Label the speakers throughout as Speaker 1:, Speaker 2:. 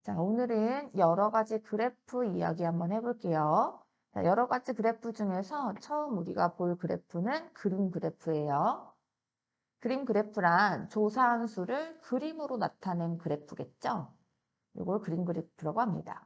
Speaker 1: 자, 오늘은 여러 가지 그래프 이야기 한번 해볼게요. 자, 여러 가지 그래프 중에서 처음 우리가 볼 그래프는 그림 그래프예요. 그림 그래프란 조사한 수를 그림으로 나타낸 그래프겠죠? 이걸 그림 그래프라고 합니다.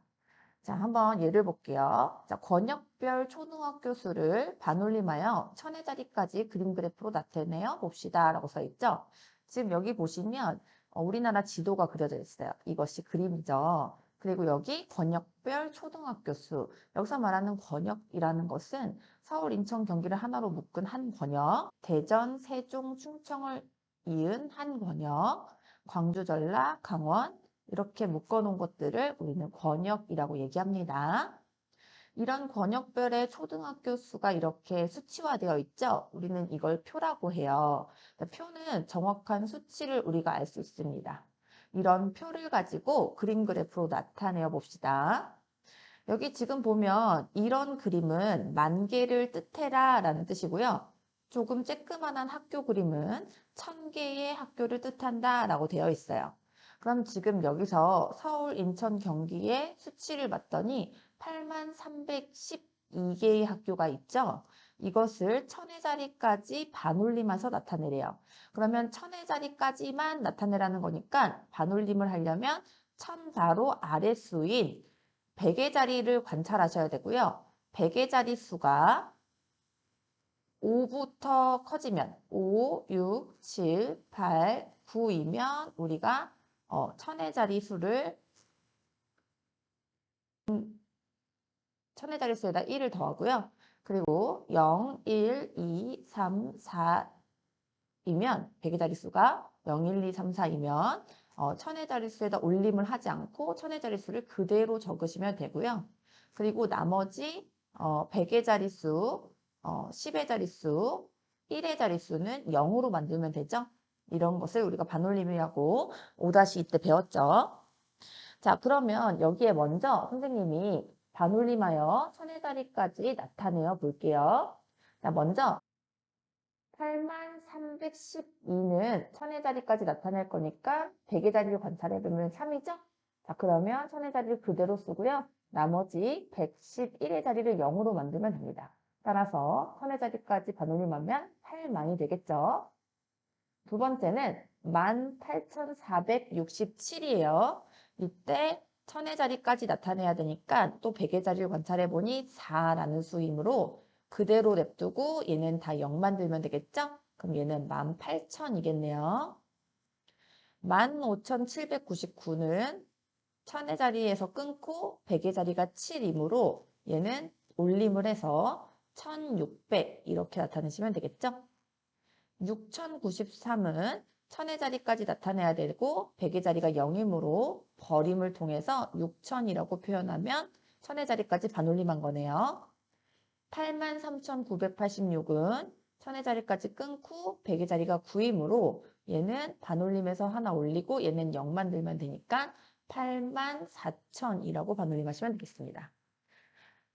Speaker 1: 자, 한번 예를 볼게요. 자, 권역별 초등학교 수를 반올림하여 천의 자리까지 그림 그래프로 나타내어 봅시다. 라고 써 있죠. 지금 여기 보시면 우리나라 지도가 그려져 있어요. 이것이 그림이죠. 그리고 여기 권역별 초등학교 수. 여기서 말하는 권역이라는 것은 서울, 인천, 경기를 하나로 묶은 한 권역, 대전, 세종, 충청을 이은 한 권역, 광주, 전라, 강원, 이렇게 묶어놓은 것들을 우리는 권역이라고 얘기합니다. 이런 권역별의 초등학교 수가 이렇게 수치화되어 있죠. 우리는 이걸 표라고 해요. 표는 정확한 수치를 우리가 알 수 있습니다. 이런 표를 가지고 그림 그래프로 나타내어 봅시다. 여기 지금 보면 이런 그림은 만 개를 뜻해라 라는 뜻이고요. 조금 쬐끄만한 학교 그림은 1000개의 학교를 뜻한다 라고 되어 있어요. 그럼 지금 여기서 서울, 인천, 경기의 수치를 봤더니 8312개의 학교가 있죠. 이것을 천의 자리까지 반올림해서 나타내래요. 그러면 천의 자리까지만 나타내라는 거니까 반올림을 하려면 1000 아래수인 100의 자리를 관찰하셔야 되고요. 100의 자리 수가 5부터 커지면 5, 6, 7, 8, 9이면 우리가 1000의 자리 수를 천의 자리 수에다 1을 더하고요. 그리고 0, 1, 2, 3, 4이면 100의 자리 수가 0, 1, 2, 3, 4이면 천의 자리 수에다 올림을 하지 않고 천의 자리 수를 그대로 적으시면 되고요. 그리고 나머지 100의 자릿수, 10의 자릿수, 1의 자릿수는 0으로 만들면 되죠. 이런 것을 우리가 반올림이라고 5-2 때 배웠죠. 자, 그러면 여기에 먼저 선생님이 반올림하여 천의 자리까지 나타내어 볼게요. 자, 먼저 8312는 천의 자리까지 나타낼 거니까 100의 자리를 관찰해 보면 3이죠? 자, 그러면 천의 자리를 그대로 쓰고요. 나머지 111의 자리를 0으로 만들면 됩니다. 따라서 천의 자리까지 반올림하면 8만이 되겠죠? 두 번째는 18,467이에요. 이때 천의 자리까지 나타내야 되니까 또 100의 자리를 관찰해 보니 4라는 수이므로 그대로 냅두고 얘는 다 0 만들면 되겠죠? 그럼 얘는 18,000이겠네요. 15,799는 천의 자리에서 끊고 100의 자리가 7이므로 얘는 올림을 해서 1600 이렇게 나타내시면 되겠죠? 6093은 천의 자리까지 나타내야 되고 100의 자리가 0이므로 버림을 통해서 6000이라고 표현하면 천의 자리까지 반올림한 거네요. 83,986은 천의 자리까지 끊고 100의 자리가 9이므로 얘는 반올림해서 하나 올리고 얘는 0 만들면 되니까 84,000이라고 반올림하시면 되겠습니다.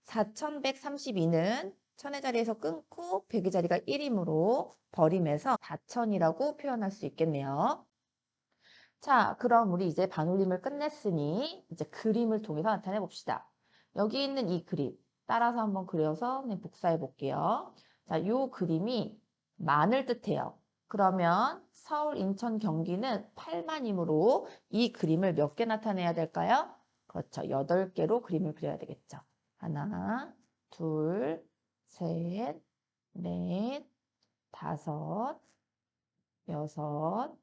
Speaker 1: 4132는 천의 자리에서 끊고 100의 자리가 1이므로 버림해서 4000이라고 표현할 수 있겠네요. 자, 그럼 우리 이제 반올림을 끝냈으니 이제 그림을 통해서 나타내 봅시다. 여기 있는 이 그림 따라서 한번 그려서 복사해 볼게요. 자, 이 그림이 만을 뜻해요. 그러면 서울, 인천, 경기는 8만이므로 이 그림을 몇 개 나타내야 될까요? 그렇죠. 8개로 그림을 그려야 되겠죠. 하나, 둘, 셋, 넷, 다섯, 여섯,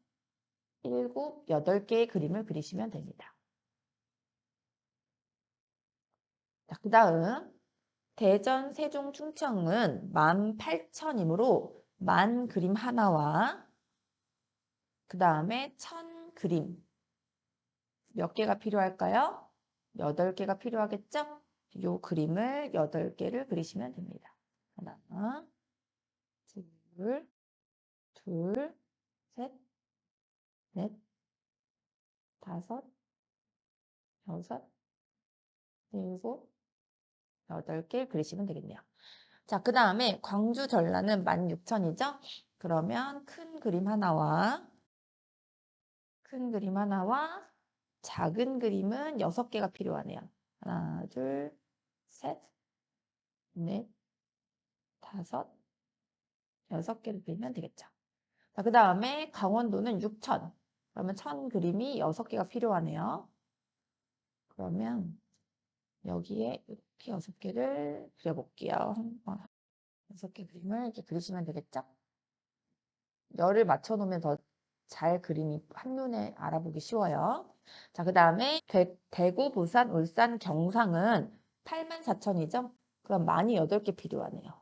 Speaker 1: 일곱, 8개의 그림을 그리시면 됩니다. 자, 그 다음 대전, 세종, 충청은 18,000이므로 만 그림 하나와 그 다음에 1000 그림 몇 개가 필요할까요? 8개가 필요하겠죠? 이 그림을 8개를 그리시면 됩니다. 하나, 둘, 둘, 셋, 넷, 다섯, 여섯, 일곱, 8개 그리시면 되겠네요. 자, 그 다음에 광주 전라는 16,000이죠? 그러면 큰 그림 하나와 작은 그림은 6개가 필요하네요. 하나, 둘, 셋, 넷, 다섯, 6개를 그리면 되겠죠. 자, 그 다음에 강원도는 6천. 그러면 천 그림이 6개가 필요하네요. 그러면 여기에 이렇게 6개를 그려볼게요. 6개 그림을 이렇게 그리시면 되겠죠? 열을 맞춰 놓으면 더 잘 그림이 한눈에 알아보기 쉬워요. 자, 그 다음에 대구, 부산, 울산, 경상은 84,000이죠? 그럼 많이 8개 필요하네요.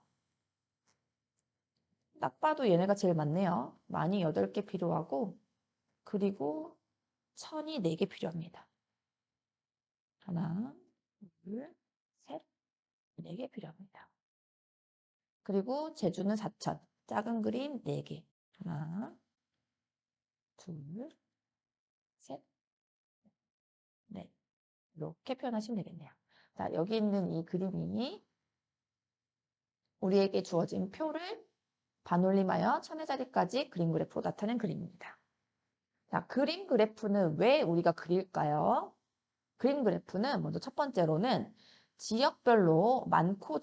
Speaker 1: 딱 봐도 얘네가 제일 많네요. 많이 8개 필요하고, 그리고 천이 4개 필요합니다. 하나, 둘, 셋, 4개 필요합니다. 그리고 제주는 4천. 작은 그림 4개. 하나, 둘, 셋, 넷. 이렇게 표현하시면 되겠네요. 자, 여기 있는 이 그림이 우리에게 주어진 표를 반올림하여 천의 자리까지 그림 그래프로 나타낸 그림입니다. 자, 그림 그래프는 왜 우리가 그릴까요? 그림 그래프는 먼저 첫 번째로는 지역별로 많고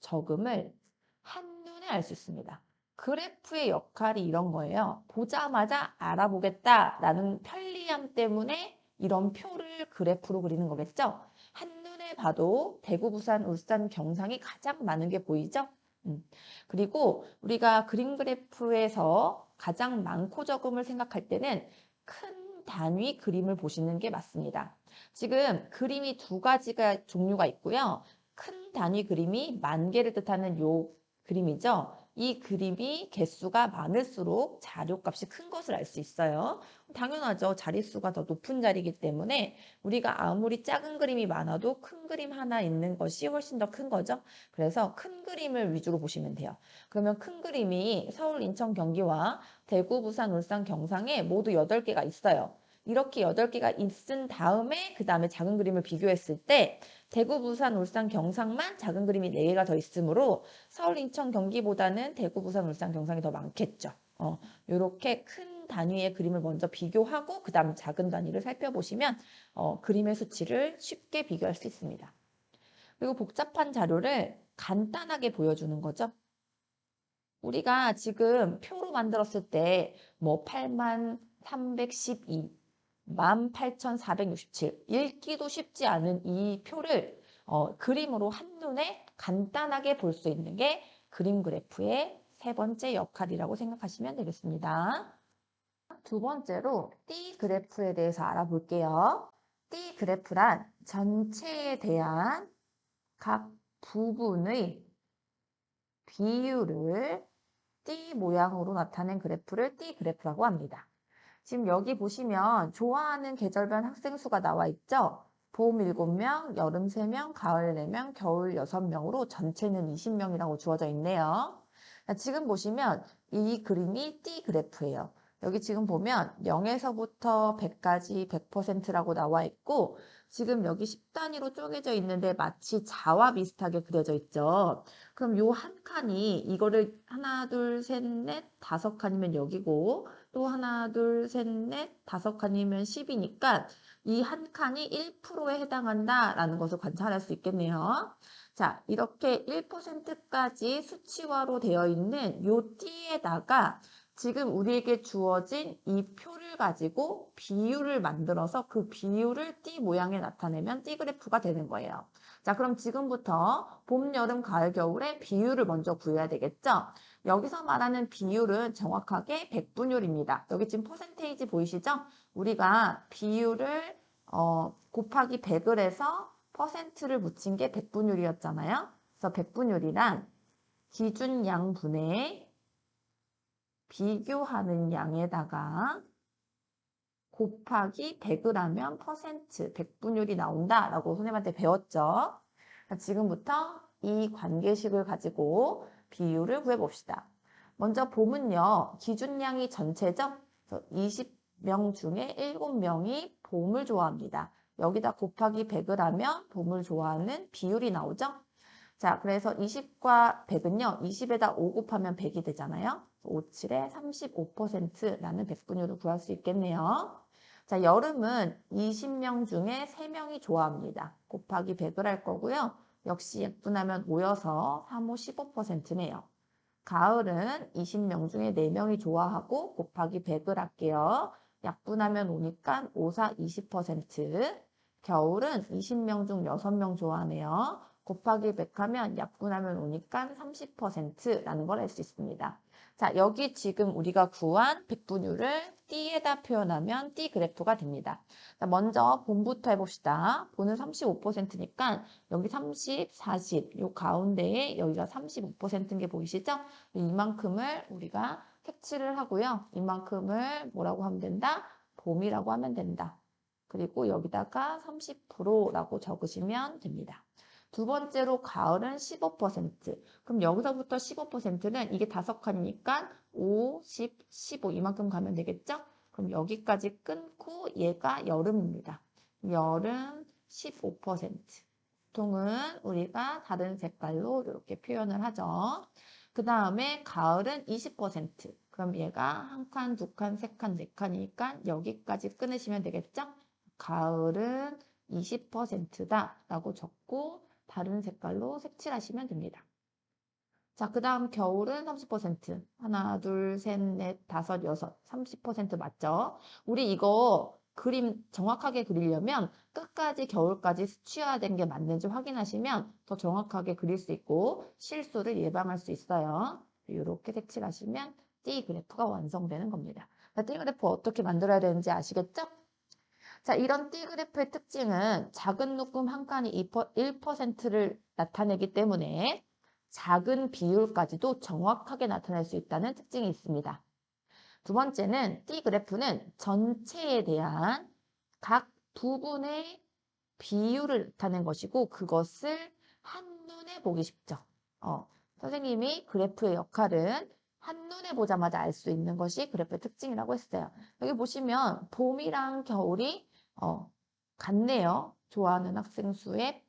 Speaker 1: 적음을 한눈에 알 수 있습니다. 그래프의 역할이 이런 거예요. 보자마자 알아보겠다라는 편리함 때문에 이런 표를 그래프로 그리는 거겠죠. 한눈에 봐도 대구, 부산, 울산, 경상이 가장 많은 게 보이죠. 그리고 우리가 그림 그래프에서 가장 많고 적음을 생각할 때는 큰 단위 그림을 보시는 게 맞습니다. 지금 그림이 2가지가 종류가 있고요. 큰 단위 그림이 10,000개를 뜻하는 요 그림이죠. 이 그림이 개수가 많을수록 자료값이 큰 것을 알 수 있어요. 당연하죠. 자릿수가 더 높은 자리이기 때문에 우리가 아무리 작은 그림이 많아도 큰 그림 하나 있는 것이 훨씬 더 큰 거죠. 그래서 큰 그림을 위주로 보시면 돼요. 그러면 큰 그림이 서울, 인천, 경기와 대구, 부산, 울산, 경상에 모두 8개가 있어요. 이렇게 8개가 있은 다음에 그 다음에 작은 그림을 비교했을 때 대구, 부산, 울산, 경상만 작은 그림이 4개가 더 있으므로 서울, 인천, 경기보다는 대구, 부산, 울산, 경상이 더 많겠죠. 이렇게 큰 단위의 그림을 먼저 비교하고 그 다음 작은 단위를 살펴보시면 그림의 수치를 쉽게 비교할 수 있습니다. 그리고 복잡한 자료를 간단하게 보여주는 거죠. 우리가 지금 표로 만들었을 때 뭐 8312, 18,467 읽기도 쉽지 않은 이 표를 그림으로 한눈에 간단하게 볼 수 있는 게 그림 그래프의 3번째 역할이라고 생각하시면 되겠습니다. 2번째로 띠 그래프에 대해서 알아볼게요. 띠 그래프란 전체에 대한 각 부분의 비율을 띠 모양으로 나타낸 그래프를 띠 그래프라고 합니다. 지금 여기 보시면 좋아하는 계절별 학생 수가 나와 있죠? 봄 7명, 여름 3명, 가을 4명, 겨울 6명으로 전체는 20명이라고 주어져 있네요. 지금 보시면 이 그림이 띠 그래프예요. 여기 지금 보면 0에서부터 100까지 100%라고 나와 있고 지금 여기 10단위로 쪼개져 있는데 마치 자와 비슷하게 그려져 있죠. 그럼 요 한 칸이 이거를 하나, 둘, 셋, 넷, 5칸이면 여기고 또 하나, 둘, 셋, 넷, 5칸이면 10이니까 이 한 칸이 1%에 해당한다라는 것을 관찰할 수 있겠네요. 자, 이렇게 1%까지 수치화로 되어 있는 요 띠에다가 지금 우리에게 주어진 이 표를 가지고 비율을 만들어서 그 비율을 띠 모양에 나타내면 띠 그래프가 되는 거예요. 자, 그럼 지금부터 봄, 여름, 가을, 겨울의 비율을 먼저 구해야 되겠죠? 여기서 말하는 비율은 정확하게 백분율입니다. 여기 지금 퍼센테이지 보이시죠? 우리가 비율을 곱하기 100을 해서 퍼센트를 붙인 게 백분율이었잖아요. 그래서 백분율이란 기준 양분의 비교하는 양에다가 곱하기 100을 하면 퍼센트, 백분율이 나온다라고 선생님한테 배웠죠. 지금부터 이 관계식을 가지고 비율을 구해봅시다. 먼저 봄은요, 기준량이 전체죠. 20명 중에 7명이 봄을 좋아합니다. 여기다 곱하기 100을 하면 봄을 좋아하는 비율이 나오죠. 자, 그래서 20과 100은요, 20에다 5 곱하면 100이 되잖아요. 57에 35%라는 백분율을 구할 수 있겠네요. 자, 여름은 20명 중에 3명이 좋아합니다. 곱하기 100을 할 거고요. 역시 약분하면 5여서 3, 5, 15%네요. 가을은 20명 중에 4명이 좋아하고 곱하기 100을 할게요. 약분하면 오니까 5, 4, 20%. 겨울은 20명 중 6명 좋아하네요. 곱하기 100 하면 약분하면 오니까 30%라는 걸 알 수 있습니다. 자, 여기 지금 우리가 구한 백분율을 띠에다 표현하면 띠 그래프가 됩니다. 자, 먼저 본부터 해봅시다. 본은 35%니까 여기 30, 40, 요 가운데에 여기가 35%인 게 보이시죠? 이만큼을 우리가 색칠을 하고요. 이만큼을 뭐라고 하면 된다? 봄이라고 하면 된다. 그리고 여기다가 30%라고 적으시면 됩니다. 두 번째로 가을은 15%. 그럼 여기서부터 15%는 이게 5칸이니까 5, 10, 15 이만큼 가면 되겠죠? 그럼 여기까지 끊고 얘가 여름입니다. 여름 15%. 보통은 우리가 다른 색깔로 이렇게 표현을 하죠. 그 다음에 가을은 20%. 그럼 얘가 한 칸, 두 칸, 세 칸, 네 칸이니까 여기까지 끊으시면 되겠죠? 가을은 20%다 라고 적고 다른 색깔로 색칠하시면 됩니다. 자, 그 다음 겨울은 30%. 하나, 둘, 셋, 넷, 다섯, 여섯. 30% 맞죠? 우리 이거 그림 정확하게 그리려면 끝까지 겨울까지 수치화된 게 맞는지 확인하시면 더 정확하게 그릴 수 있고 실수를 예방할 수 있어요. 이렇게 색칠하시면 띠 그래프가 완성되는 겁니다. 띠 그래프 어떻게 만들어야 되는지 아시겠죠? 자, 이런 띠 그래프의 특징은 작은 묶음 한 칸이 1%를 나타내기 때문에 작은 비율까지도 정확하게 나타낼 수 있다는 특징이 있습니다. 두 번째는 띠 그래프는 전체에 대한 각 부분의 비율을 나타낸 것이고 그것을 한눈에 보기 쉽죠. 선생님이 그래프의 역할은 한눈에 보자마자 알 수 있는 것이 그래프의 특징이라고 했어요. 여기 보시면 봄이랑 겨울이 같네요. 좋아하는 학생 수의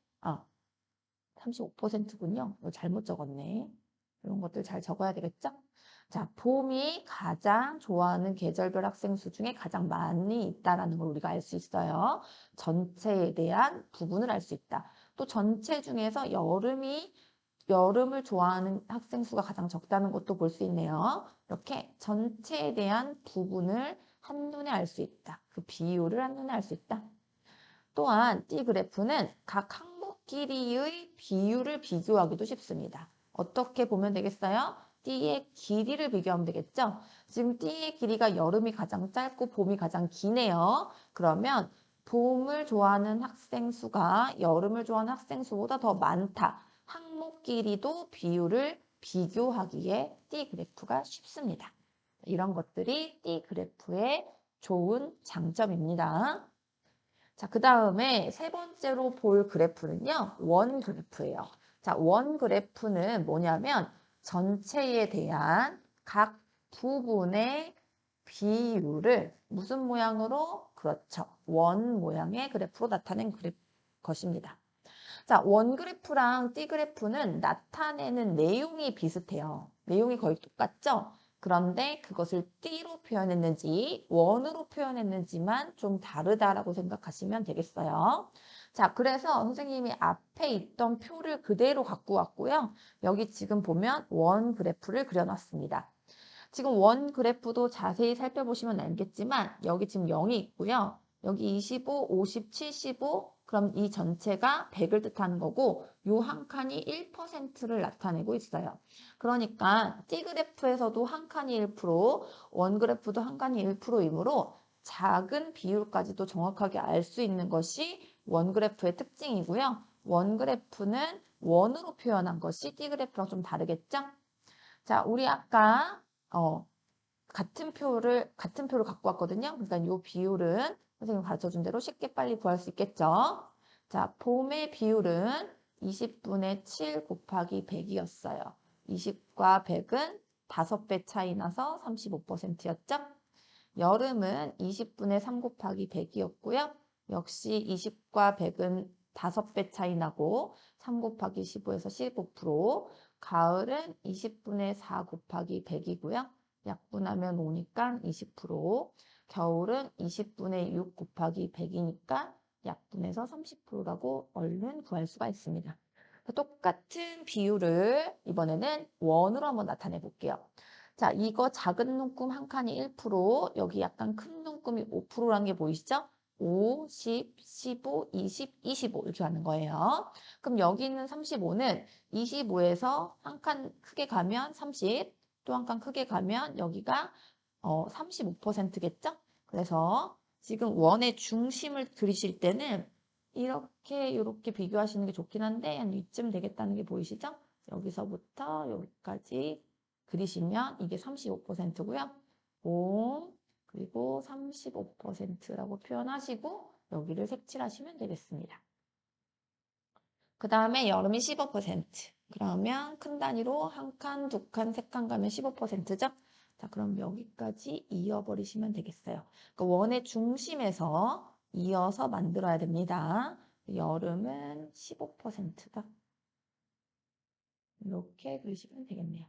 Speaker 1: 35%군요. 이거 잘못 적었네. 이런 것들 잘 적어야 되겠죠? 자, 봄이 가장 좋아하는 계절별 학생 수 중에 가장 많이 있다는 걸 우리가 알 수 있어요. 전체에 대한 부분을 알 수 있다. 또 전체 중에서 여름을 좋아하는 학생 수가 가장 적다는 것도 볼 수 있네요. 이렇게 전체에 대한 부분을 한눈에 알 수 있다. 그 비율을 한눈에 알 수 있다. 또한 띠 그래프는 각 항목끼리의 비율을 비교하기도 쉽습니다. 어떻게 보면 되겠어요? 띠의 길이를 비교하면 되겠죠? 지금 띠의 길이가 여름이 가장 짧고 봄이 가장 기네요. 그러면 봄을 좋아하는 학생 수가 여름을 좋아하는 학생 수보다 더 많다. 항목 길이도 비율을 비교하기에 띠 그래프가 쉽습니다. 이런 것들이 띠 그래프의 좋은 장점입니다. 자, 그 다음에 세 번째로 볼 그래프는요, 원 그래프예요. 자, 원 그래프는 뭐냐면 전체에 대한 각 부분의 비율을 무슨 모양으로? 그렇죠. 원 모양의 그래프로 나타낸 것입니다. 자, 원 그래프랑 띠 그래프는 나타내는 내용이 비슷해요. 내용이 거의 똑같죠? 그런데 그것을 띠로 표현했는지 원으로 표현했는지만 좀 다르다라고 생각하시면 되겠어요. 자, 그래서 선생님이 앞에 있던 표를 그대로 갖고 왔고요. 여기 지금 보면 원 그래프를 그려놨습니다. 지금 원 그래프도 자세히 살펴보시면 알겠지만 여기 지금 0이 있고요. 여기 25, 50, 75 그럼 이 전체가 100을 뜻하는 거고 요 한 칸이 1%를 나타내고 있어요. 그러니까 T 그래프에서도 한 칸이 1%, 원 그래프도 한 칸이 1%이므로 작은 비율까지도 정확하게 알 수 있는 것이 원 그래프의 특징이고요. 원 그래프는 원으로 표현한 것이 T 그래프랑 좀 다르겠죠? 자, 우리 아까 같은 표를 갖고 왔거든요. 그러니까 이 비율은 선생님 가르쳐준 대로 쉽게 빨리 구할 수 있겠죠. 자, 봄의 비율은 20분의 7 곱하기 100이었어요. 20과 100은 5배 차이 나서 35%였죠. 여름은 20분의 3 곱하기 100이었고요. 역시 20과 100은 5배 차이 나고 3 곱하기 15에서 15%. 가을은 20분의 4 곱하기 100이고요. 약분하면 5니까 20%. 겨울은 20분의 6 곱하기 100이니까 약분해서 30%라고 얼른 구할 수가 있습니다. 똑같은 비율을 이번에는 원으로 한번 나타내 볼게요. 자, 이거 작은 눈금 한 칸이 1%, 여기 약간 큰 눈금이 5%라는 게 보이시죠? 5, 10, 15, 20, 25 이렇게 가는 거예요. 그럼 여기 있는 35는 25에서 한 칸 크게 가면 30, 또 한 칸 크게 가면 여기가 35%겠죠? 그래서 지금 원의 중심을 그리실 때는 이렇게 비교하시는 게 좋긴 한데 한 이쯤 되겠다는 게 보이시죠? 여기서부터 여기까지 그리시면 이게 35%고요. 5 그리고 35%라고 표현하시고 여기를 색칠하시면 되겠습니다. 그 다음에 여름이 15%. 그러면 큰 단위로 한 칸, 두 칸, 세 칸 가면 15%죠? 자, 그럼 여기까지 이어버리시면 되겠어요. 그러니까 원의 중심에서 이어서 만들어야 됩니다. 여름은 15%다. 이렇게 그리시면 되겠네요.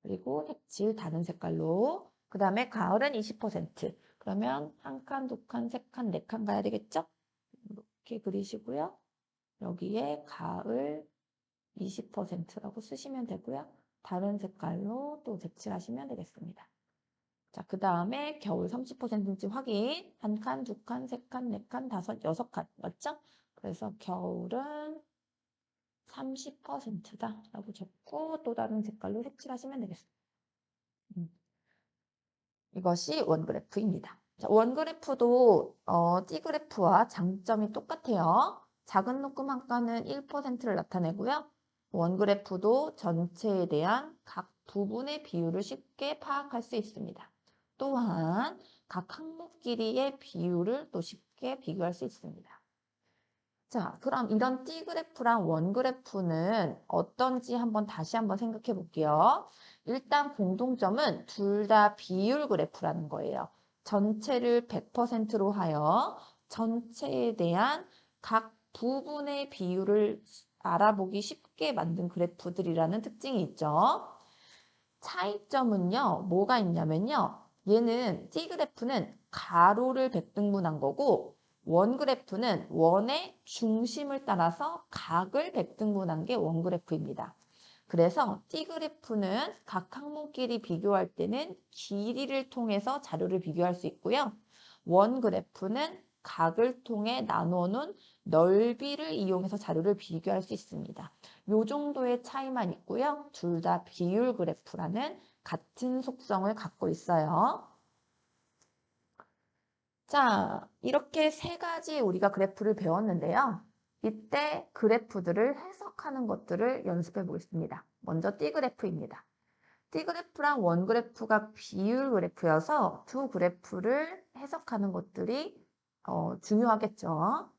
Speaker 1: 그리고 색칠 다른 색깔로. 그 다음에 가을은 20%. 그러면 한 칸, 두 칸, 세 칸, 네 칸 가야 되겠죠? 이렇게 그리시고요. 여기에 가을 20%라고 쓰시면 되고요. 다른 색깔로 또 색칠하시면 되겠습니다. 자, 그 다음에 겨울 30%인지 확인. 한 칸, 두 칸, 세 칸, 네 칸, 다섯, 여섯 칸. 맞죠? 그래서 겨울은 30%다 라고 적고 또 다른 색깔로 색칠하시면 되겠습니다. 이것이 원그래프입니다. 자, 원그래프도 T그래프와 장점이 똑같아요. 작은 묶음 한 칸은 1%를 나타내고요. 원그래프도 전체에 대한 각 부분의 비율을 쉽게 파악할 수 있습니다. 또한 각 항목 길이의 비율을 또 쉽게 비교할 수 있습니다. 자, 그럼 이런 T그래프랑 원그래프는 어떤지 다시 한번 생각해 볼게요. 일단 공통점은 둘 다 비율 그래프라는 거예요. 전체를 100%로 하여 전체에 대한 각 부분의 비율을 알아보기 쉽게 만든 그래프들이라는 특징이 있죠. 차이점은요, 뭐가 있냐면요. 얘는 T그래프는 가로를 백등분한 거고 원그래프는 원의 중심을 따라서 각을 백등분한 게 원그래프입니다. 그래서 T그래프는 각 항목끼리 비교할 때는 길이를 통해서 자료를 비교할 수 있고요. 원그래프는 각을 통해 나누어 놓은 넓이를 이용해서 자료를 비교할 수 있습니다. 요 정도의 차이만 있고요. 둘 다 비율 그래프라는 같은 속성을 갖고 있어요. 자, 이렇게 세 가지 우리가 그래프를 배웠는데요. 이때 그래프들을 해석하는 것들을 연습해 보겠습니다. 먼저 T그래프입니다. T그래프랑 원그래프가 비율 그래프여서 두 그래프를 해석하는 것들이 중요하겠죠.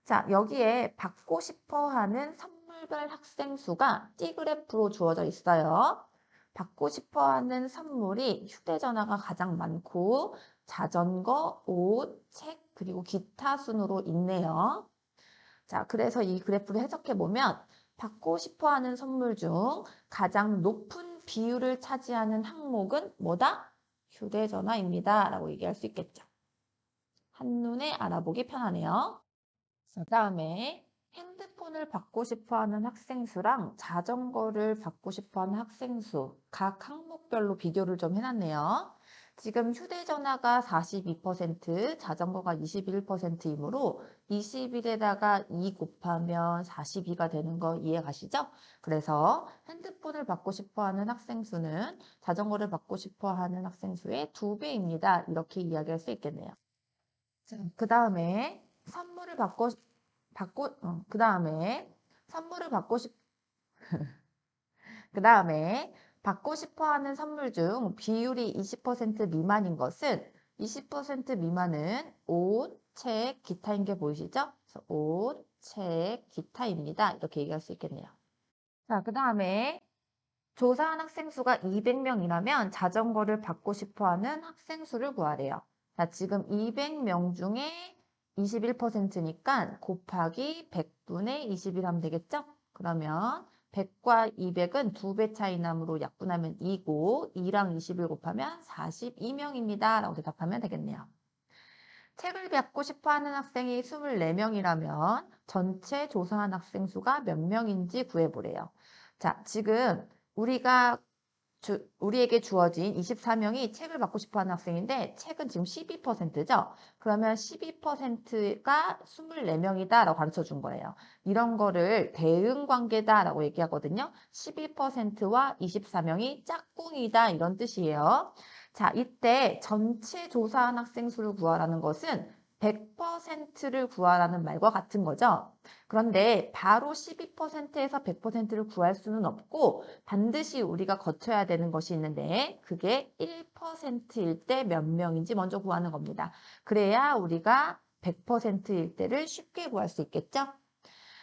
Speaker 1: 자, 여기에 받고 싶어 하는 선물별 학생 수가 T그래프로 주어져 있어요. 받고 싶어 하는 선물이 휴대전화가 가장 많고 자전거, 옷, 책, 그리고 기타 순으로 있네요. 자, 그래서 이 그래프를 해석해 보면 받고 싶어 하는 선물 중 가장 높은 비율을 차지하는 항목은 뭐다? 휴대전화입니다. 라고 얘기할 수 있겠죠. 한눈에 알아보기 편하네요. 그 다음에 핸드폰을 받고 싶어 하는 학생 수랑 자전거를 받고 싶어 하는 학생 수, 각 항목별로 비교를 좀 해놨네요. 지금 휴대전화가 42%, 자전거가 21%이므로 21에다가 2 곱하면 42가 되는 거 이해 가시죠? 그래서 핸드폰을 받고 싶어 하는 학생 수는 자전거를 받고 싶어 하는 학생 수의 2배입니다. 이렇게 이야기할 수 있겠네요. 그 다음에 그 다음에 선물을 그 다음에 받고 싶어 하는 선물 중 비율이 20% 미만인 것은 20% 미만은 옷, 책, 기타인 게 보이시죠? 그래서 옷, 책, 기타입니다. 이렇게 얘기할 수 있겠네요. 자, 그 다음에 조사한 학생 수가 200명이라면 자전거를 받고 싶어 하는 학생 수를 구하래요. 자, 지금 200명 중에 21%니까 곱하기 100분의 21 하면 되겠죠? 그러면 100과 200은 2배 차이 남으로 약분하면 2고 2랑 20을 곱하면 42명입니다. 라고 대답하면 되겠네요. 책을 받고 싶어하는 학생이 24명이라면 전체 조사한 학생 수가 몇 명인지 구해보래요. 자, 지금 우리에게 주어진 24명이 책을 받고 싶어하는 학생인데 책은 지금 12%죠. 그러면 12%가 24명이다 라고 가르쳐 준 거예요. 이런 거를 대응관계다 라고 얘기하거든요. 12%와 24명이 짝꿍이다 이런 뜻이에요. 자, 이때 전체 조사한 학생 수를 구하라는 것은 100%를 구하라는 말과 같은 거죠. 그런데 바로 12%에서 100%를 구할 수는 없고 반드시 우리가 거쳐야 되는 것이 있는데 그게 1%일 때 몇 명인지 먼저 구하는 겁니다. 그래야 우리가 100%일 때를 쉽게 구할 수 있겠죠?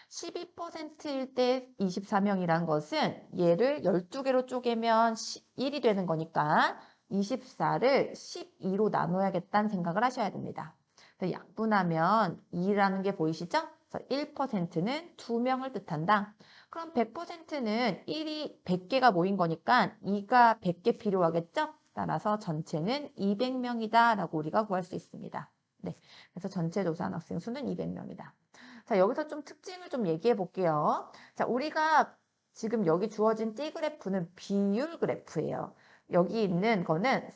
Speaker 1: 12%일 때 24명이란 것은 얘를 12개로 쪼개면 1이 되는 거니까 24를 12로 나눠야겠다는 생각을 하셔야 됩니다. 약분하면 2라는 게 보이시죠? 그래서 1%는 2명을 뜻한다. 그럼 100%는 1이 100개가 모인 거니까 2가 100개 필요하겠죠? 따라서 전체는 200명이다 라고 우리가 구할 수 있습니다. 네, 그래서 전체 조사한 학생 수는 200명이다. 자, 여기서 좀 특징을 좀 얘기해 볼게요. 자, 우리가 지금 여기 주어진 띠 그래프는 비율 그래프예요. 여기 있는 거는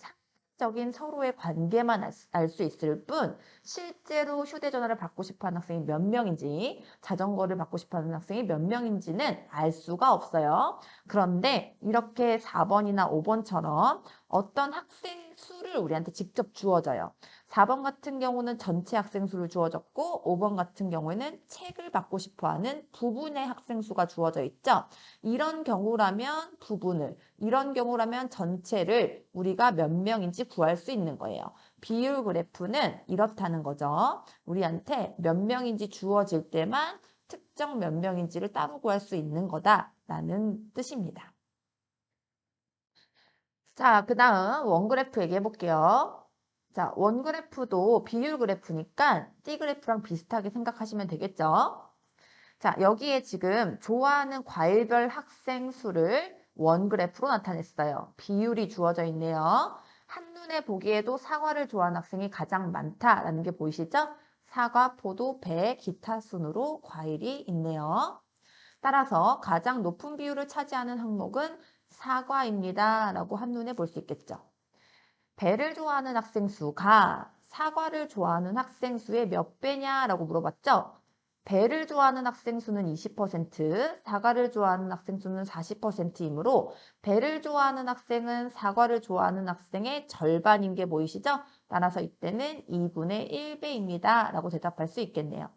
Speaker 1: 상적인 서로의 관계만 알 수 있을 뿐 실제로 휴대전화를 받고 싶어하는 학생이 몇 명인지 자전거를 받고 싶어하는 학생이 몇 명인지는 알 수가 없어요. 그런데 이렇게 4번이나 5번처럼 어떤 학생 수를 우리한테 직접 주어져요. 4번 같은 경우는 전체 학생 수를 주어졌고 5번 같은 경우에는 책을 받고 싶어하는 부분의 학생 수가 주어져 있죠. 이런 경우라면 부분을, 이런 경우라면 전체를 우리가 몇 명인지 구할 수 있는 거예요. 비율 그래프는 이렇다는 거죠. 우리한테 몇 명인지 주어질 때만 특정 몇 명인지를 따로 구할 수 있는 거다라는 뜻입니다. 자, 그 다음 원그래프 얘기해 볼게요. 자, 원그래프도 비율 그래프니까 띠 그래프랑 비슷하게 생각하시면 되겠죠? 자, 여기에 지금 좋아하는 과일별 학생 수를 원그래프로 나타냈어요. 비율이 주어져 있네요. 한눈에 보기에도 사과를 좋아하는 학생이 가장 많다라는 게 보이시죠? 사과, 포도, 배, 기타 순으로 과일이 있네요. 따라서 가장 높은 비율을 차지하는 항목은 사과입니다. 라고 한눈에 볼 수 있겠죠. 배를 좋아하는 학생 수가 사과를 좋아하는 학생 수의 몇 배냐라고 물어봤죠. 배를 좋아하는 학생 수는 20%, 사과를 좋아하는 학생 수는 40%이므로 배를 좋아하는 학생은 사과를 좋아하는 학생의 절반인 게 보이시죠? 따라서 이때는 2분의 1배입니다. 라고 대답할 수 있겠네요.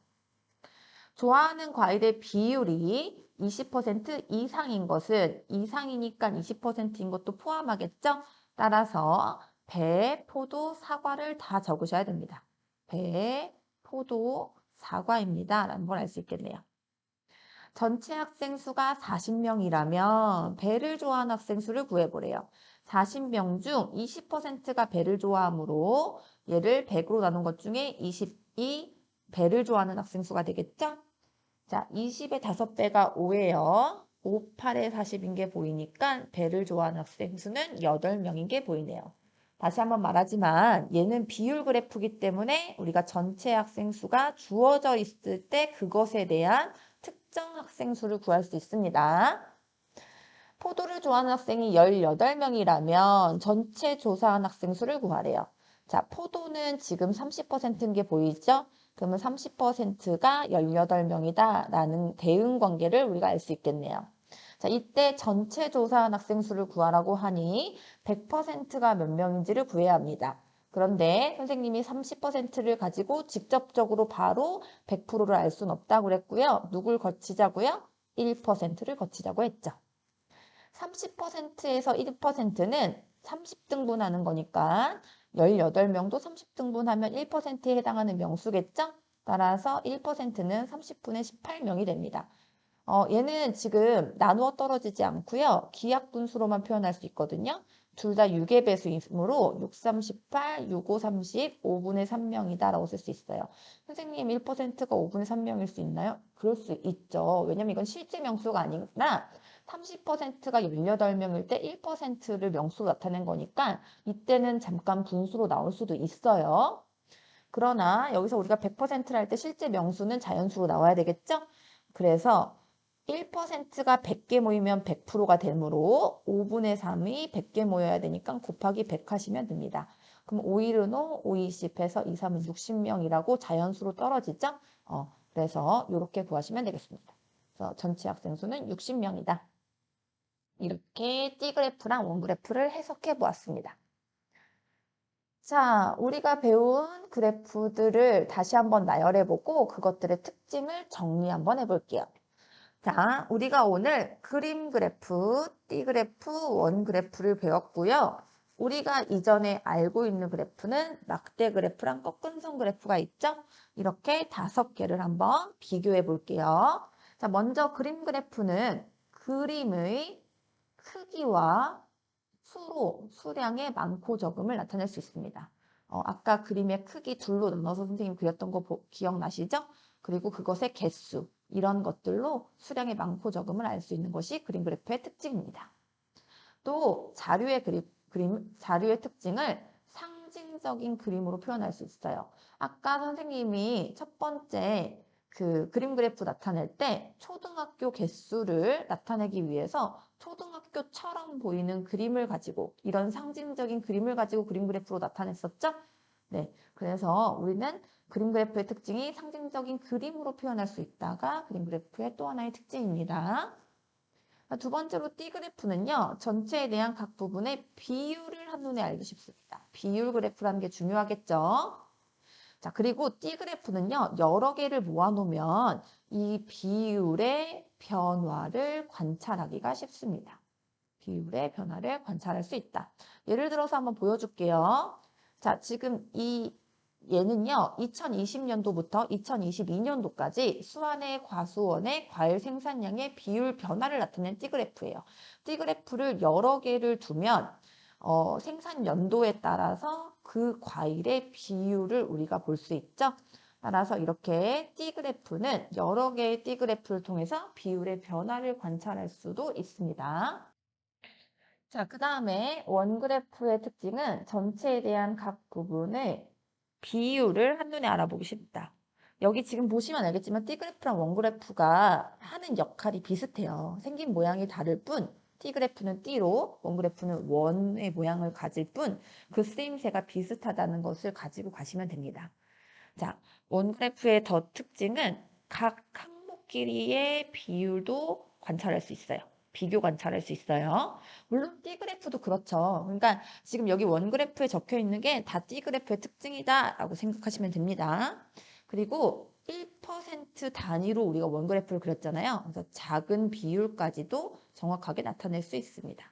Speaker 1: 좋아하는 과일의 비율이 20% 이상인 것은 이상이니까 20%인 것도 포함하겠죠? 따라서 배, 포도, 사과를 다 적으셔야 됩니다. 배, 포도, 사과입니다. 라는 걸 알 수 있겠네요. 전체 학생 수가 40명이라면 배를 좋아하는 학생 수를 구해보래요. 40명 중 20%가 배를 좋아하므로 얘를 100으로 나눈 것 중에 20이 배를 좋아하는 학생 수가 되겠죠? 자, 20의 5배가 5예요. 5, 8의 40인 게 보이니까 배를 좋아하는 학생 수는 8명인 게 보이네요. 다시 한번 말하지만 얘는 비율 그래프이기 때문에 우리가 전체 학생 수가 주어져 있을 때 그것에 대한 특정 학생 수를 구할 수 있습니다. 포도를 좋아하는 학생이 18명이라면 전체 조사한 학생 수를 구하래요. 자, 포도는 지금 30%인 게 보이죠? 그러면 30%가 18명이다 라는 대응 관계를 우리가 알 수 있겠네요. 자, 이때 전체 조사한 학생 수를 구하라고 하니 100%가 몇 명인지를 구해야 합니다. 그런데 선생님이 30%를 가지고 직접적으로 바로 100%를 알 수는 없다고 그랬고요. 누굴 거치자고요? 1%를 거치자고 했죠. 30%에서 1%는 30등분하는 거니까 18명도 30등분하면 1%에 해당하는 명수겠죠? 따라서 1%는 30분의 18명이 됩니다. 얘는 지금 나누어 떨어지지 않고요. 기하분수로만 표현할 수 있거든요. 둘 다 6의 배수이므로 6, 3, 18, 6, 5, 30, 5분의 3명이다 라고 쓸 수 있어요. 선생님 1%가 5분의 3명일 수 있나요? 그럴 수 있죠. 왜냐면 이건 실제 명수가 아니라 30%가 18명일 때 1%를 명수로 나타낸 거니까 이때는 잠깐 분수로 나올 수도 있어요. 그러나 여기서 우리가 100%를 할 때 실제 명수는 자연수로 나와야 되겠죠? 그래서 1%가 100개 모이면 100%가 되므로 5분의 3이 100개 모여야 되니까 곱하기 100 하시면 됩니다. 그럼 5일은 5, 5, 20 해서 2, 3은 60명이라고 자연수로 떨어지죠? 그래서 이렇게 구하시면 되겠습니다. 그래서 전체 학생 수는 60명이다. 이렇게 T그래프랑 원그래프를 해석해 보았습니다. 자, 우리가 배운 그래프들을 다시 한번 나열해보고 그것들의 특징을 정리 한번 해볼게요. 자, 우리가 오늘 그림 그래프, T그래프, 원그래프를 배웠고요. 우리가 이전에 알고 있는 그래프는 막대 그래프랑 꺾은선 그래프가 있죠? 이렇게 5개를 한번 비교해 볼게요. 자, 먼저 그림 그래프는 그림의 크기와 수량의 많고 적음을 나타낼 수 있습니다. 아까 그림의 크기 둘로 나눠서 선생님 그렸던 거 기억나시죠? 그리고 그것의 개수, 이런 것들로 수량의 많고 적음을 알 수 있는 것이 그림 그래프의 특징입니다. 또 자료의 특징을 상징적인 그림으로 표현할 수 있어요. 아까 선생님이 첫 번째 그 그림 그래프 나타낼 때 초등학교 개수를 나타내기 위해서 초등학교처럼 보이는 그림을 가지고 이런 상징적인 그림을 가지고 그림 그래프로 나타냈었죠? 네, 그래서 우리는 그림 그래프의 특징이 상징적인 그림으로 표현할 수 있다가 그림 그래프의 또 하나의 특징입니다. 두 번째로 T그래프는요. 전체에 대한 각 부분의 비율을 한눈에 알기 쉽습니다. 비율 그래프라는 게 중요하겠죠. 자, 그리고 T그래프는요. 여러 개를 모아놓으면 이 비율의 변화를 관찰하기가 쉽습니다. 비율의 변화를 관찰할 수 있다. 예를 들어서 한번 보여줄게요. 자, 지금 얘는요, 2020년도부터 2022년도까지 수완의 과수원의 과일 생산량의 비율 변화를 나타낸 T그래프예요. T그래프를 여러 개를 두면 생산 연도에 따라서 그 과일의 비율을 우리가 볼 수 있죠. 따라서 이렇게 T그래프는 여러 개의 T그래프를 통해서 비율의 변화를 관찰할 수도 있습니다. 자, 그 다음에 원그래프의 특징은 전체에 대한 각 부분의 비율을 한눈에 알아보기 쉽다. 여기 지금 보시면 알겠지만 T그래프랑 원그래프가 하는 역할이 비슷해요. 생긴 모양이 다를 뿐 T그래프는 T로 원그래프는 원의 모양을 가질 뿐 그 쓰임새가 비슷하다는 것을 가지고 가시면 됩니다. 자, 원그래프의 더 특징은 각 항목끼리의 비율도 관찰할 수 있어요. 비교 관찰할 수 있어요. 물론 T그래프도 그렇죠. 그러니까 지금 여기 원그래프에 적혀 있는 게 다 T그래프의 특징이다라고 생각하시면 됩니다. 그리고 1% 단위로 우리가 원그래프를 그렸잖아요. 그래서 작은 비율까지도 정확하게 나타낼 수 있습니다.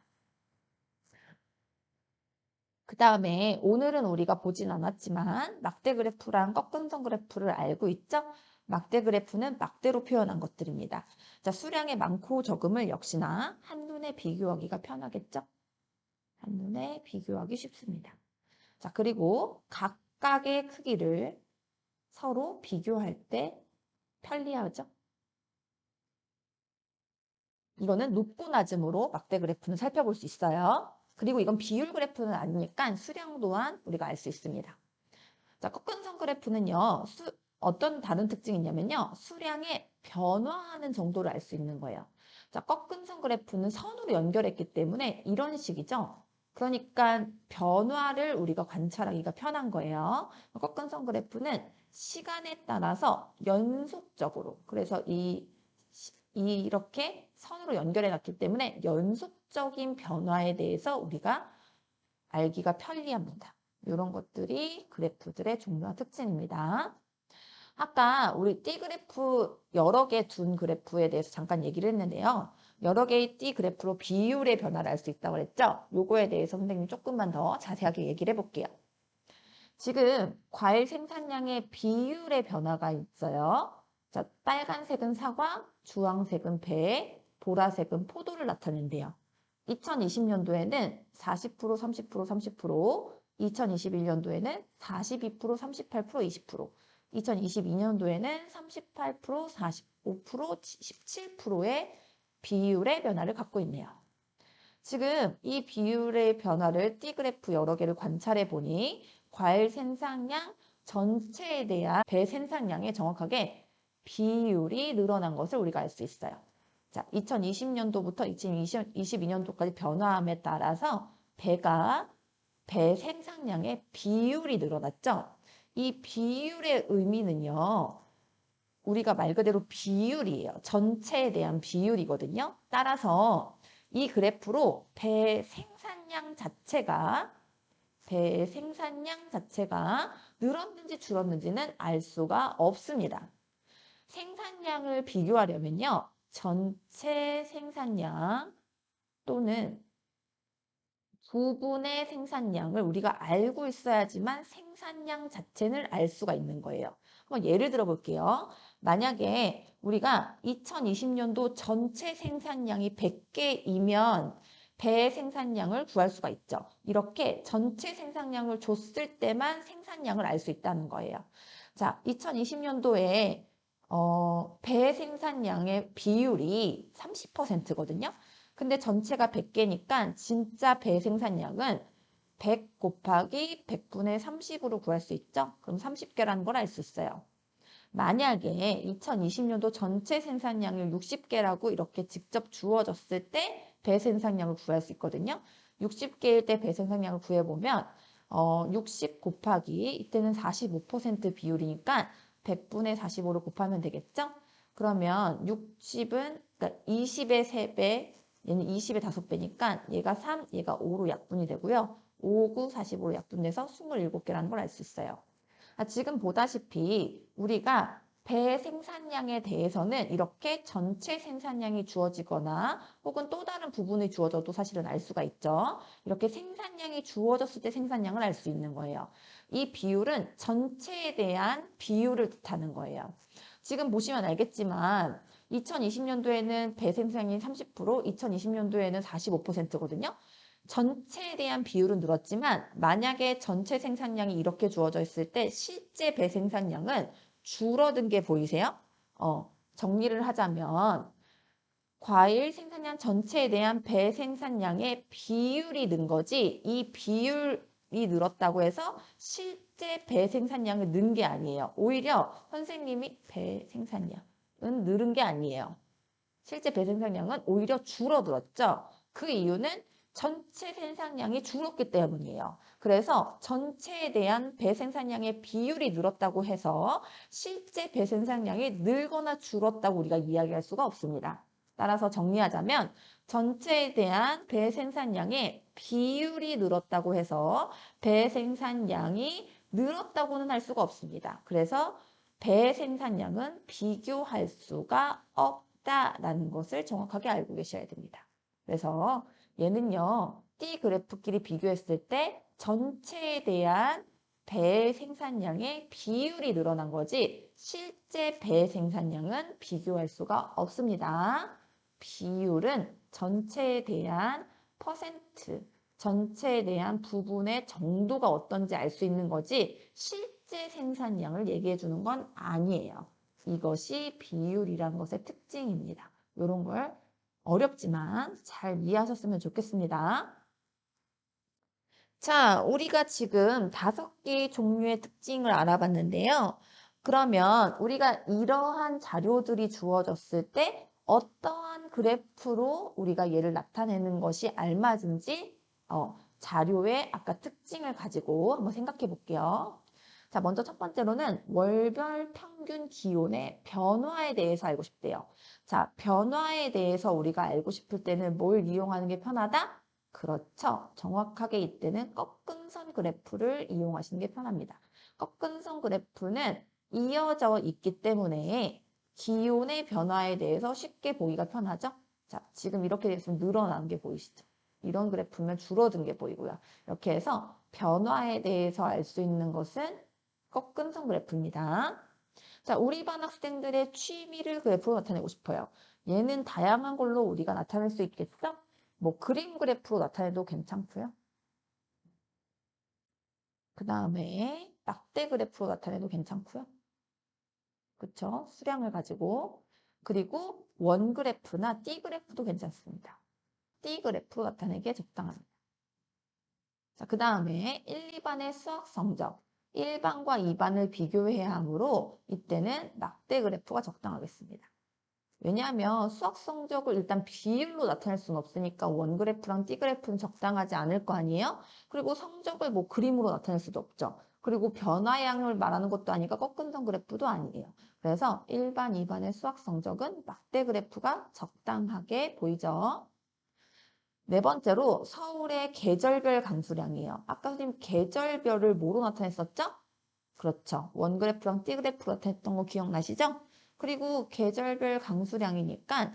Speaker 1: 그 다음에 오늘은 우리가 보진 않았지만 막대 그래프랑 꺾은선 그래프를 알고 있죠? 막대 그래프는 막대로 표현한 것들입니다. 자, 수량의 많고 적음을 역시나 한눈에 비교하기가 편하겠죠? 한눈에 비교하기 쉽습니다. 자, 그리고 각각의 크기를 서로 비교할 때 편리하죠? 이거는 높고 낮음으로 막대 그래프는 살펴볼 수 있어요. 그리고 이건 비율 그래프는 아니니까 수량 또한 우리가 알 수 있습니다. 자, 꺾은선 그래프는요, 어떤 다른 특징이 있냐면요, 수량의 변화하는 정도를 알 수 있는 거예요. 자, 꺾은선 그래프는 선으로 연결했기 때문에 이런 식이죠. 그러니까 변화를 우리가 관찰하기가 편한 거예요. 꺾은선 그래프는 시간에 따라서 연속적으로, 그래서 이렇게 선으로 연결해 놨기 때문에 연속적인 변화에 대해서 우리가 알기가 편리합니다. 이런 것들이 그래프들의 중요한 특징입니다. 아까 우리 T그래프 여러 개 둔 그래프에 대해서 잠깐 얘기를 했는데요. 여러 개의 T그래프로 비율의 변화를 알 수 있다고 그랬죠? 요거에 대해서 선생님이 조금만 더 자세하게 얘기를 해볼게요. 지금 과일 생산량의 비율의 변화가 있어요. 자, 빨간색은 사과, 주황색은 배, 보라색은 포도를 나타낸대요. 2020년도에는 40%, 30%, 30%, 2021년도에는 42%, 38%, 20%, 2022년도에는 38%, 45%, 17%의 비율의 변화를 갖고 있네요. 지금 이 비율의 변화를 T그래프 여러 개를 관찰해 보니 과일 생산량 전체에 대한 배 생산량의 정확하게 비율이 늘어난 것을 우리가 알 수 있어요. 자, 2020년도부터 2022년도까지 변화함에 따라서 배 생산량의 비율이 늘어났죠. 이 비율의 의미는요. 우리가 말 그대로 비율이에요. 전체에 대한 비율이거든요. 따라서 이 그래프로 배 생산량 자체가 늘었는지 줄었는지는 알 수가 없습니다. 생산량을 비교하려면요. 전체 생산량 또는 부분의 생산량을 우리가 알고 있어야지만 생산량 자체를 알 수가 있는 거예요. 한번 예를 들어 볼게요. 만약에 우리가 2020년도 전체 생산량이 100개이면 배 생산량을 구할 수가 있죠. 이렇게 전체 생산량을 줬을 때만 생산량을 알 수 있다는 거예요. 자, 2020년도에 배 생산량의 비율이 30%거든요. 근데 전체가 100개니까 진짜 배 생산량은 100 곱하기 100분의 30으로 구할 수 있죠? 그럼 30개라는 걸 알 수 있어요. 만약에 2020년도 전체 생산량을 60개라고 이렇게 직접 주어졌을 때 배 생산량을 구할 수 있거든요. 60개일 때 배 생산량을 구해보면 60 곱하기 이때는 45% 비율이니까 100분의 45로 곱하면 되겠죠? 그러면 60은 그러니까 20의 3배, 얘는 20의 5배니까 얘가 3, 얘가 5로 약분이 되고요. 5, 9, 45로 약분돼서 27개라는 걸 알 수 있어요. 지금 보다시피 우리가 배 생산량에 대해서는 이렇게 전체 생산량이 주어지거나 혹은 또 다른 부분이 주어져도 사실은 알 수가 있죠. 이렇게 생산량이 주어졌을 때 생산량을 알 수 있는 거예요. 이 비율은 전체에 대한 비율을 뜻하는 거예요. 지금 보시면 알겠지만 2020년도에는 배 생산량이 30%, 2020년도에는 45%거든요. 전체에 대한 비율은 늘었지만 만약에 전체 생산량이 이렇게 주어져 있을 때 실제 배 생산량은 줄어든 게 보이세요? 정리를 하자면 과일 생산량 전체에 대한 배 생산량의 비율이 는 거지 이 비율이 늘었다고 해서 실제 배 생산량을 는 게 아니에요. 오히려 선생님이 배 생산량은 늘은 게 아니에요. 실제 배 생산량은 오히려 줄어들었죠. 그 이유는 전체 생산량이 줄었기 때문이에요. 그래서 전체에 대한 배 생산량의 비율이 늘었다고 해서 실제 배 생산량이 늘거나 줄었다고 우리가 이야기할 수가 없습니다. 따라서 정리하자면 전체에 대한 배 생산량의 비율이 늘었다고 해서 배 생산량이 늘었다고는 할 수가 없습니다. 그래서 배 생산량은 비교할 수가 없다라는 것을 정확하게 알고 계셔야 됩니다. 그래서 얘는요, T 그래프끼리 비교했을 때 전체에 대한 배 생산량의 비율이 늘어난 거지 실제 배 생산량은 비교할 수가 없습니다. 비율은 전체에 대한 퍼센트, 전체에 대한 부분의 정도가 어떤지 알 수 있는 거지 실제 생산량을 얘기해 주는 건 아니에요. 이것이 비율이라는 것의 특징입니다. 이런 걸 어렵지만 잘 이해하셨으면 좋겠습니다. 자, 우리가 지금 5개의 종류의 특징을 알아봤는데요. 그러면 우리가 이러한 자료들이 주어졌을 때 어떠한 그래프로 우리가 얘를 나타내는 것이 알맞은지 자료의 아까 특징을 가지고 한번 생각해 볼게요. 자, 먼저 첫 번째로는 월별 평균 기온의 변화에 대해서 알고 싶대요. 자, 변화에 대해서 우리가 알고 싶을 때는 뭘 이용하는 게 편하다? 그렇죠. 정확하게 이때는 꺾은선 그래프를 이용하시는 게 편합니다. 꺾은선 그래프는 이어져 있기 때문에 기온의 변화에 대해서 쉽게 보기가 편하죠. 자, 지금 이렇게 됐으면 늘어나는 게 보이시죠? 이런 그래프면 줄어든 게 보이고요. 이렇게 해서 변화에 대해서 알 수 있는 것은 꺾은선 그래프입니다. 자, 우리 반 학생들의 취미를 그래프로 나타내고 싶어요. 얘는 다양한 걸로 우리가 나타낼 수 있겠죠? 뭐 그림 그래프로 나타내도 괜찮고요. 그 다음에 막대 그래프로 나타내도 괜찮고요. 그쵸? 수량을 가지고. 그리고 원 그래프나 띠 그래프도 괜찮습니다. 띠 그래프로 나타내기에 적당합니다. 자, 그 다음에 1, 2반의 수학 성적. 1반과 2반을 비교해야 하므로 이때는 막대 그래프가 적당하겠습니다. 왜냐하면 수학 성적을 일단 비율로 나타낼 수는 없으니까 원 그래프랑 띠 그래프는 적당하지 않을 거 아니에요? 그리고 성적을 뭐 그림으로 나타낼 수도 없죠. 그리고 변화량을 말하는 것도 아니까 꺾은선 그래프도 아니에요. 그래서 1반, 2반의 수학 성적은 막대 그래프가 적당하게 보이죠. 네 번째로 서울의 계절별 강수량이에요. 아까 선생님 계절별을 뭐로 나타냈었죠? 그렇죠. 원 그래프랑 띠 그래프로 나타냈던 거 기억나시죠? 그리고 계절별 강수량이니까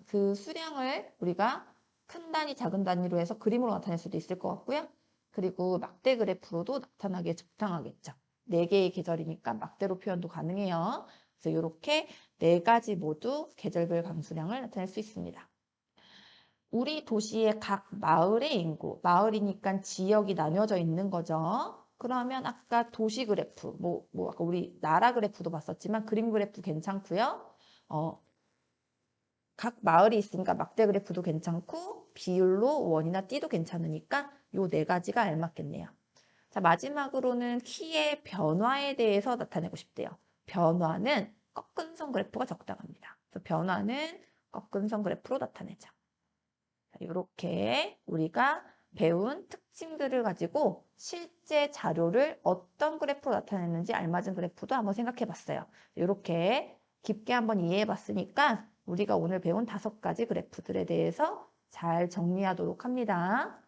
Speaker 1: 그 수량을 우리가 큰 단위, 작은 단위로 해서 그림으로 나타낼 수도 있을 것 같고요. 그리고 막대 그래프로도 나타나기에 적당하겠죠. 네 개의 계절이니까 막대로 표현도 가능해요. 그래서 이렇게 네 가지 모두 계절별 강수량을 나타낼 수 있습니다. 우리 도시의 각 마을의 인구, 마을이니까 지역이 나뉘어져 있는 거죠. 그러면 아까 도시 그래프, 아까 우리 나라 그래프도 봤었지만 그림 그래프 괜찮고요. 각 마을이 있으니까 막대 그래프도 괜찮고 비율로 원이나 띠도 괜찮으니까 요 네 가지가 알맞겠네요. 자, 마지막으로는 키의 변화에 대해서 나타내고 싶대요. 변화는 꺾은선 그래프가 적당합니다. 그래서 변화는 꺾은선 그래프로 나타내자. 이렇게 우리가 배운 특징들을 가지고 실제 자료를 어떤 그래프로 나타내는지 알맞은 그래프도 한번 생각해 봤어요. 이렇게 깊게 한번 이해해 봤으니까 우리가 오늘 배운 5가지 그래프들에 대해서 잘 정리하도록 합니다.